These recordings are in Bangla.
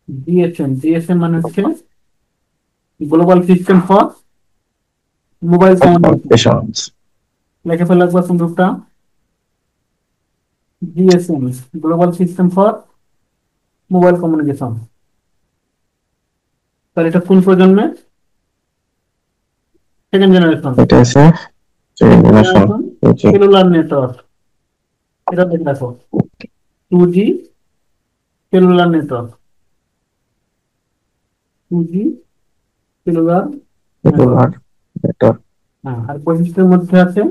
জিএসএম মানে হচ্ছে global system for mobile communication. Communications. লেখে ফেলা সংযুক্তটা GSM, global system for mobile communication. তাহলে এটা কোন প্রজন্মের? Second generation. এটা আছে second generation. Generation G. Cellular network. এটা দেখে রাখো, 2G cellular network, 2G cellular network. Cellular network. হ্যাঁ, আর বৈশিষ্ট্যের মধ্যে আছে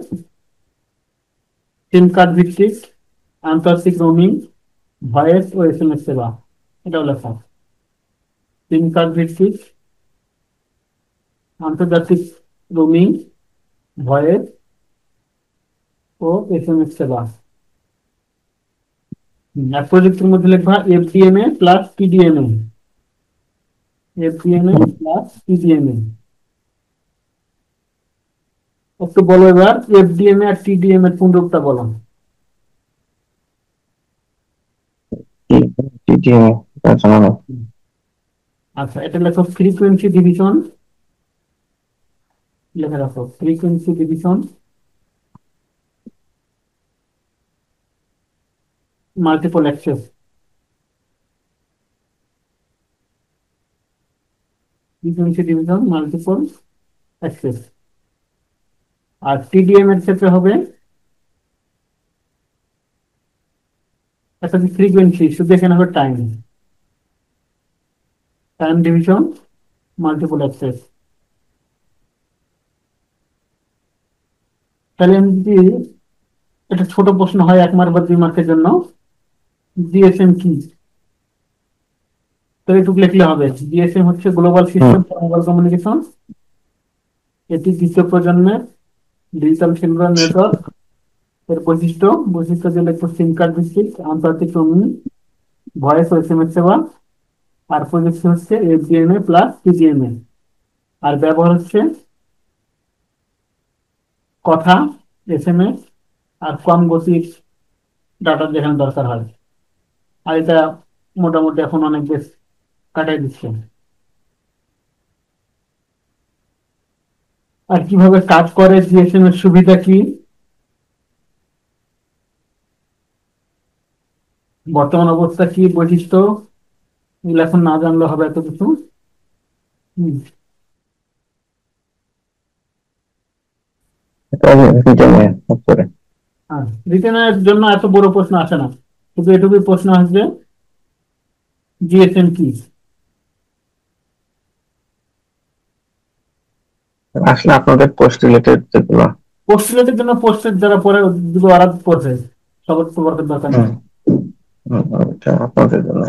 সিম কার্ড ভিত্তিক আন্তর্জাতিক রোমিং, ভয়েস ও এসএমএস সেবা। এটাও লেখা, সিম কার্ড ভিত্তিক আন্তর্জাতিক রোমিং, ভয়েস ও এসএমএস সেবা। আর প্রযুক্তির মধ্যে লেখা এফডিএমএ প্লাস পিডিএমএ, এফডিএমএ প্লাস পিডিএমএ। একটু বলো এবার এফডিএমএ আর টিডিএম এর পুনরূপটা বলো। টিটিএম জানা নেই। আচ্ছা, এটা লেখো ফ্রিকোয়েন্সি ডিভিশন। লেখা রাখো frequency division, multiple access. Frequency division multiple access. আর টিডিএম এর ক্ষেত্রে হবে একটা ফ্রিকোয়েন্সি, শুধু এখানে হবে time, time division multiple access. তাহলে আমি যদি এটা ছোট প্রশ্ন হয় 1 মার্ক বা 2 মার্কের জন্য, জিএসএম কি, তাহলে একটু লিখলে হবে। জিএসএম হচ্ছে global hmm. System for mobile communication. এটি দ্বিতীয় প্রজন্মের ডিজিটাল সেলুলার নেটওয়ার্ক। এর বৈশিষ্ট্য, বৈশিষ্ট্য যে লিখবো সিম কার্ড ভিত্তিক আন্তর্জাতিক রোমিং, ভয়েস ও এসএমএস সেবা। আর প্রযুক্তি হচ্ছে এফডিএমএ প্লাস পিজিএমএ। আর ব্যবহার হচ্ছে কথা, এসএমএস, আর কম গতির ডাটা যেখানে দরকার হয়। আর এটা মোটামুটি এখন অনেক বেশ কাটাই দিচ্ছে। আর কিভাবে কাজ করে, জিএসএম এর সুবিধা কি, বর্তমান অবস্থা কি, বৈশিষ্ট্য, এগুলো এখন না জানলে হবে এত কিছু। হম। এটা রিটেনে করে। হ্যাঁ, রিটেনের জন্য এত বড় প্রশ্ন আসে না, শুধু এটুকুই প্রশ্ন আসবে, জিএসএম কি। আসলে আপনাদের পোস্ট রিলেটেড যেগুলো। পোস্টুলেটের জন্য পোস্টের যারা পরে দুটো আলাদা পড়ছে, সবার তো দরকার নেই। হুম। হুম, এটা আপনাদের জন্য।